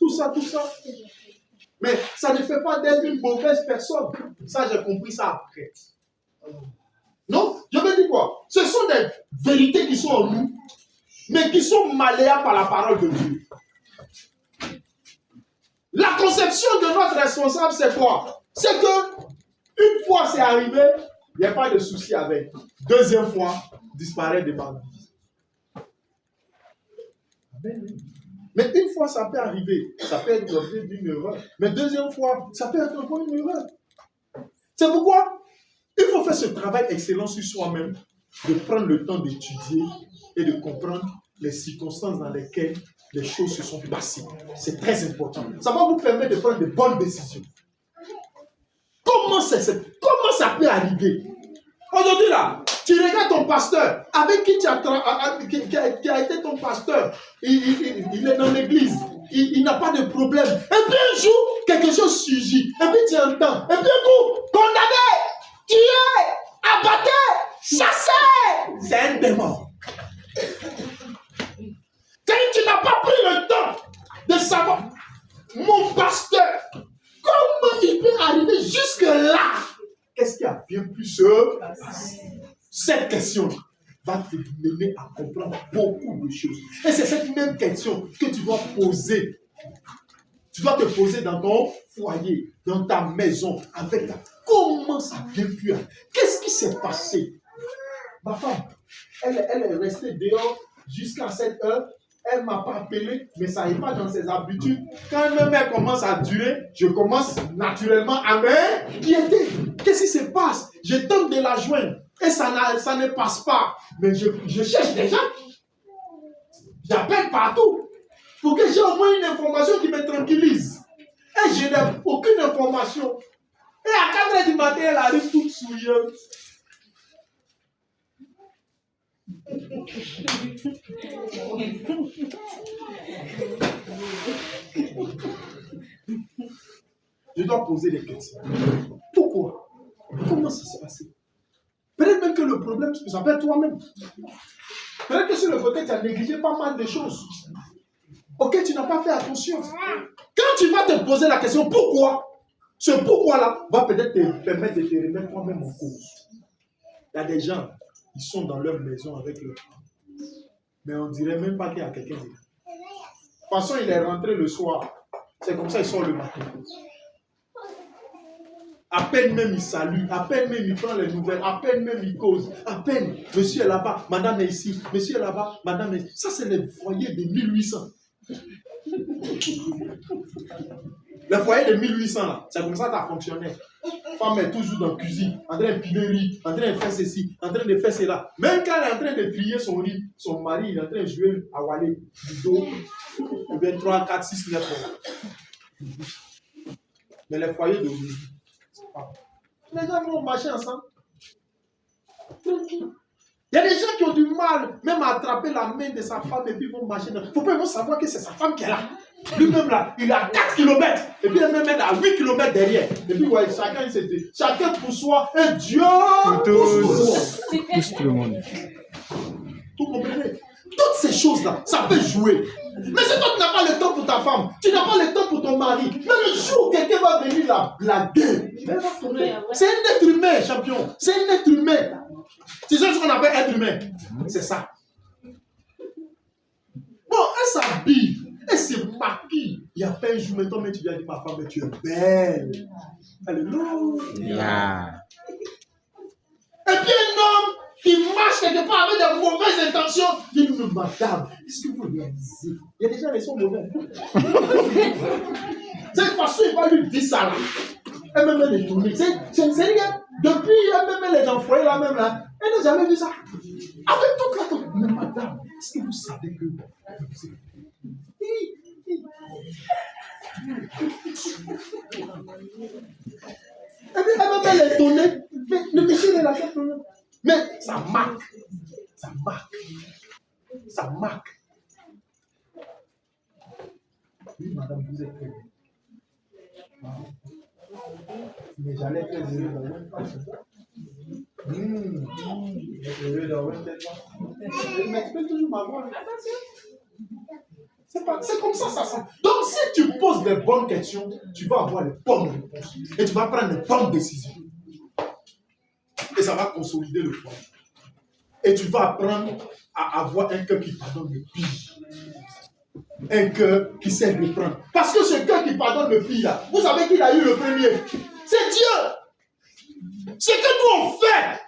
tout ça. Mais ça ne fait pas d'elle une mauvaise personne. Ça, j'ai compris ça après. Non, je veux dire quoi? Ce sont des vérités qui sont en nous, mais qui sont malléables par la parole de Dieu. La conception de notre responsable, c'est quoi? C'est que, une fois c'est arrivé, il n'y a pas de souci avec. Deuxième fois, disparaît de ma vie. Mais une fois, ça peut arriver. Ça peut être l'objet d'une erreur. Mais deuxième fois, ça peut être encore une erreur. C'est pourquoi il faut faire ce travail excellent sur soi-même, de prendre le temps d'étudier et de comprendre les circonstances dans lesquelles les choses se sont passées. C'est très important. Ça va vous permettre de prendre de bonnes décisions. Comment ça peut arriver? Aujourd'hui là, tu regardes ton pasteur, avec qui tu as qui a été ton pasteur, il est dans l'église, il n'a pas de problème. Et puis un jour, quelque chose surgit, et puis tu entends, et puis un coup, condamné, tué, abattu, chassé. C'est un démon. Tu n'as pas pris le temps de savoir, mon pasteur, comment il peut arriver jusque-là? Qu'est-ce qui a bien pu se passer? Cette question va te mener à comprendre beaucoup de choses. Et c'est cette même question que tu dois poser. Tu dois te poser dans ton foyer, dans ta maison, avec ta... Comment ça a bien pu arriver? Qu'est-ce qui s'est passé? Ma femme, elle est restée dehors jusqu'à cette heure. Elle ne m'a pas appelé, mais ça n'est pas dans ses habitudes. Quand même elle commence à durer, je commence naturellement à m'inquiéter. Qu'est-ce qui se passe? Je tente de la joindre et ça ne passe pas. Mais je cherche des gens. J'appelle partout pour que j'ai au moins une information qui me tranquillise. Et je n'ai aucune information. Et à 4 h du matin, elle arrive toute souilleuse. Je dois poser des questions. Pourquoi? Comment ça s'est passé? Peut-être même que le problème, ça peut être toi-même. Peut-être que sur le côté, tu as négligé pas mal de choses. Ok, tu n'as pas fait attention. Quand tu vas te poser la question pourquoi, ce pourquoi-là va peut-être te permettre de te remettre toi-même en cause. Il y a des gens, ils sont dans leur maison avec leurs parents. Mais on ne dirait même pas qu'il y a quelqu'un dedans. De toute façon, il est rentré le soir. C'est comme ça qu'il sort le matin. À peine même il salue, à peine même il prend les nouvelles, à peine même il cause, à peine monsieur est là-bas, madame est ici, monsieur est là-bas, madame est ici. Ça, c'est les foyers de 1800. Le foyer de 1800, là, c'est comme ça que ça fonctionnait. Femme est toujours dans la cuisine, en train de piler riz, en train de faire ceci, en train de faire cela. Même quand elle est en train de trier son riz, son mari il est en train de jouer à Wallet, du dos, 23, 4, 6, 9 ans. Mais les foyers d'aujourd'hui, les gens vont marcher ensemble. Tranquille. Il y a des gens qui ont du mal même à attraper la main de sa femme et puis vont marcher. Il ne faut pas savoir que c'est sa femme qui est là. Lui-même là, il est à 4 km. Et puis il même à 8 km derrière. Et puis ouais, chacun pour soi. Et Dieu tous tout le monde. Vous comprenez? Toutes ces choses-là, ça peut jouer. Mais si toi tu n'as pas le temps pour ta femme, tu n'as pas le temps pour ton mari, mais le jour où quelqu'un va venir la blaguer, c'est un être humain, champion. C'est un être humain. Tu sais ce qu'on appelle être humain? C'est ça. Bon, elle s'habille, elle se maquille. Il y a pas un jour, maintenant, mais tu viens dire ma femme, mais tu es belle. Alléluia. Et puis un homme qui marche quelque part avec de mauvaises intentions, dit nous, madame, est-ce que vous réalisez? Il y a des gens qui sont mauvais. Cette façon, il va lui dire ça là. Elle-même, elle est tournée. C'est rien. Depuis, elle-même, elle est dans le foyer là même là. Elle n'a jamais vu ça. Avec toute la tête. Mais madame, est-ce que vous savez que et puis elle-même, elle est tournée. Mais le monsieur, il est là. Mais ça marque. Ça marque. Ça marque. Oui, madame, vous êtes très bien. Mais j'allais être heureux dans une face. Heureux dans une tête. Je m'explique toujours ma voix. C'est C'est comme ça sent. Donc, si tu poses les bonnes questions, tu vas avoir les bonnes réponses. Et tu vas prendre les bonnes décisions. Et ça va consolider le foyer. Et tu vas apprendre à avoir un cœur qui pardonne le pire. Un cœur qui sait reprendre. Parce que ce cœur qui pardonne le pire, là, vous savez qui l'a eu le premier? C'est Dieu. Ce que nous on fait,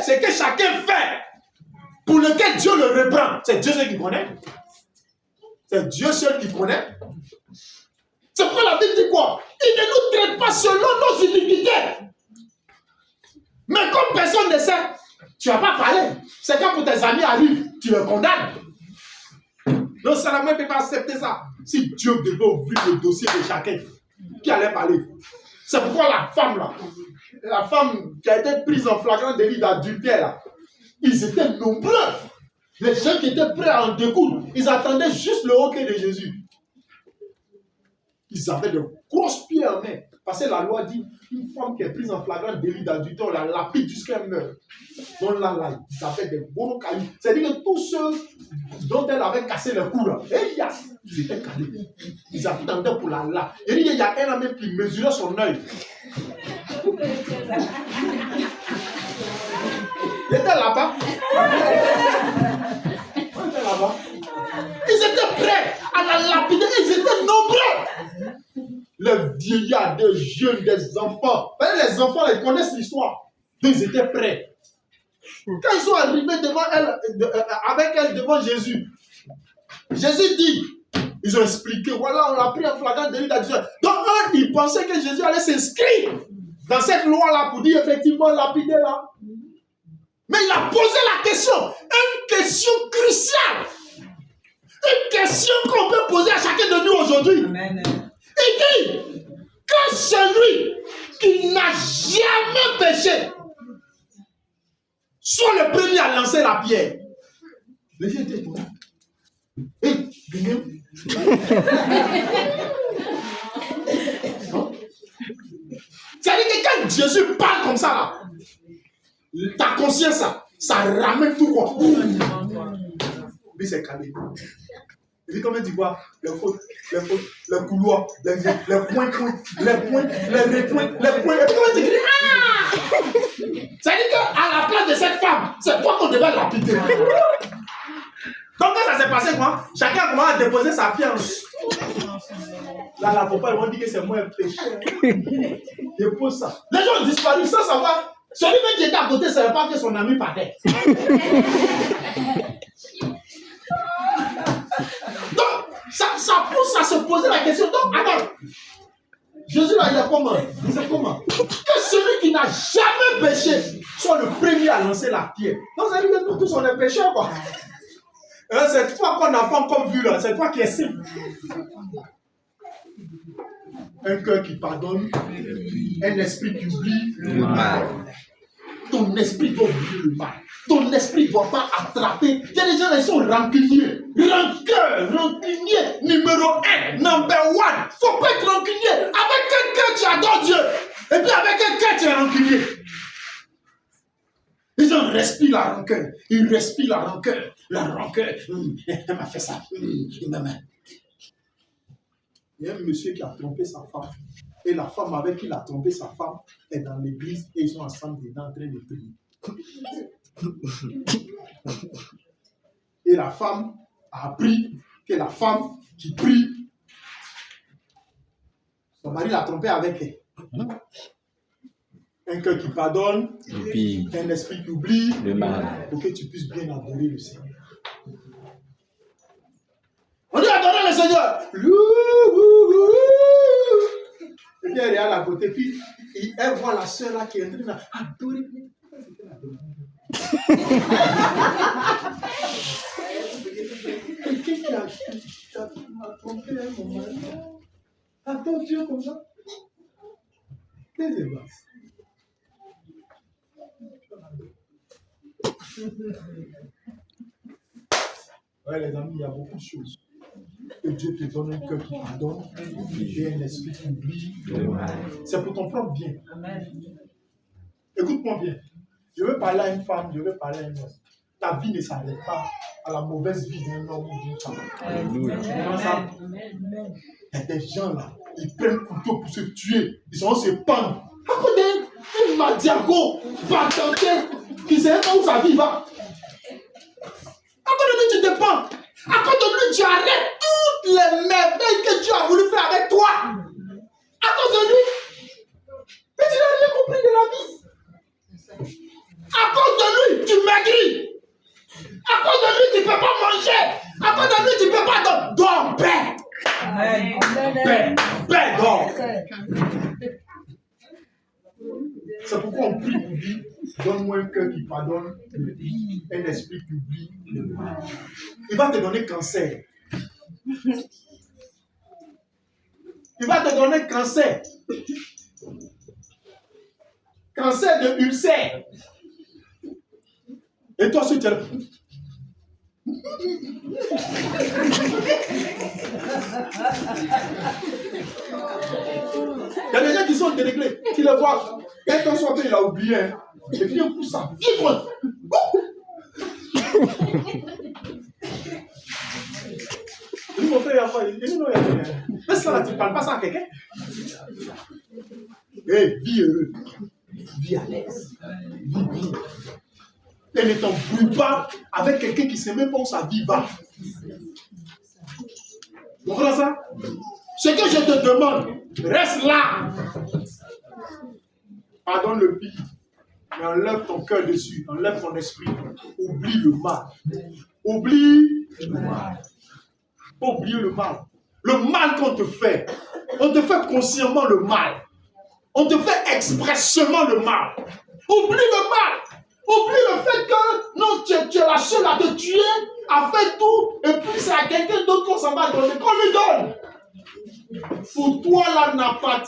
c'est que chacun fait, pour lequel Dieu le reprend. C'est Dieu seul qui connaît. C'est Dieu seul qui connaît. C'est pourquoi la Bible dit quoi? Il ne nous traite pas selon nos iniquités. Mais comme personne ne sait, tu n'as pas parlé. C'est quand pour tes amis arrivent, tu les condamnes. Non, ça ne peut pas accepter ça. Si Dieu devait ouvrir le dossier de chacun, qui allait parler? C'est pourquoi la femme qui a été prise en flagrant délit d'adultère, là, ils étaient nombreux. Les gens qui étaient prêts à en découdre, ils attendaient juste le hockey de Jésus. Ils avaient de grosses pierres en main. Parce que la loi dit, une femme qui est prise en flagrant délit d'adultère, on la lapide jusqu'à elle meurt. Donc là, ils avaient des gros cailloux. C'est-à-dire que tous ceux dont elle avait cassé le cou, là, ils étaient calés. Ils attendaient pour la lave. Il y a un homme qui mesurait son œil. Il était là-bas. Ils étaient prêts à la lapider. Ils étaient nombreux. Les vieillards, des jeunes, des enfants. Les enfants, ils connaissent l'histoire. Donc ils étaient prêts. Quand ils sont arrivés devant elle, avec elle devant Jésus, Jésus dit, ils ont expliqué, voilà, on l'a pris en flagrant délit d'adultère. Donc eux, ils pensaient que Jésus allait s'inscrire dans cette loi-là pour dire effectivement lapider là. Mais il a posé la question, une question cruciale. Une question qu'on peut poser à chacun de nous aujourd'hui. Amen. Il dit que celui qui n'a jamais péché soit le premier à lancer la pierre. Les gens étaient étonnés. C'est-à-dire que quand Jésus parle comme ça, là, ta conscience, ça ramène tout quoi. Mais c'est calé. Il dit comment tu vois les fautes, les couloirs, les points, les repoints. Et puis comment tu dis c'est-à-dire qu'à la place de cette femme, c'est toi qu'on devait lapider. Donc quand ça s'est passé quoi? Chacun a commencé à déposer sa pierre. Là, la papa, ils vont dire que c'est moi un pécheur. Dépose ça. Les gens ont disparu sans savoir. Celui même qui était à côté ne savait pas que son ami partait. Donc, ça pousse à se poser la question. Donc, attends. Jésus là, il a comment? C'est comment? Que celui qui n'a jamais péché soit le premier à lancer la pierre. Donc, ça veut dire que nous tous on est pécheurs, quoi. C'est toi qu'on n'a pas encore vu là. C'est toi qui es simple. Un cœur qui pardonne, un esprit qui oublie le mal. Ton esprit doit oublier le mal. Ton esprit ne doit pas attraper. Il y a des gens qui sont rancuniers. Rancunier numéro 1, number 1. Il ne faut pas être rancunier. Avec un cœur, tu adores Dieu. Et puis avec un cœur, tu es rancunier. Les gens respirent la rancœur. Ils respirent la rancœur. La rancœur. Elle m'a fait ça. Il y a un monsieur qui a trompé sa femme. Et la femme avec qui il a trompé sa femme est dans l'église et ils sont ensemble dedans en train de prier. Et la femme a appris que la femme qui prie, son mari l'a trompé avec elle. Un cœur qui pardonne, un esprit qui oublie, le mal, pour que tu puisses bien adorer le Seigneur. On dit adorer le Seigneur. Et puis elle est à côté, puis elle voit la soeur là qui est en train d'adorer. Quelqu'un qui a trompé un moment. Attends Dieu comme ça. Qu'est-ce qui se passe? Ouais, les amis, il y a beaucoup de choses. Que Dieu te donne un cœur qui pardonne et un esprit qui oublie. C'est pour ton propre bien. Amen. Écoute-moi bien. Je veux parler à une femme, je veux parler à un homme. ta vie ne s'arrête pas à la mauvaise vie d'un homme ou d'une femme. Alléluia. Il y a des gens là, ils prennent le couteau pour se tuer. Ils sont se pendre. À côté d'un Madiago, Batanté, qui ne sait pas où sa vie va. À côté de lui, tu te pends. À côté de lui, tu arrêtes toutes les merveilles que Dieu a voulu faire avec toi. À cause de lui. Mais tu n'as rien compris de la vie. À cause de lui, tu maigris. À cause de lui, tu ne peux pas manger. À cause de lui, tu ne peux pas dormir. Dors, paix. Paix, dors. C'est pourquoi on prie pour lui. Donne-moi un cœur qui pardonne, un esprit qui oublie le mal. Il va te donner cancer. Il va te donner cancer. Cancer de ulcère. Et toi, si tu es là. Il y a des gens qui sont déréglés. Tu les vois. Quand on soit il a oublié. Hein. Et puis un coup, ça vibre. Mon frère, il dit non, laisse ça là, tu ne parles pas ça à quelqu'un. Hey, vis heureux. Vis à l'aise. Vis bien. Et ne t'embrouille pas avec quelqu'un qui ne sait même pas où sa vie va. Vous comprenez ça? Ce que je te demande, reste là. Pardonne le pire. Mais enlève ton cœur dessus. Enlève ton esprit. Oublie le mal. Oublie le mal. Faut oublier le mal. Le mal qu'on te fait. On te fait consciemment le mal. On te fait expressément le mal. Oublie le mal. Oublie le fait que non, tu es la seule à te tuer, à faire tout, et puis c'est à quelqu'un d'autre qu'on s'en va donner, qu'on lui donne. Pour toi, là, n'appartient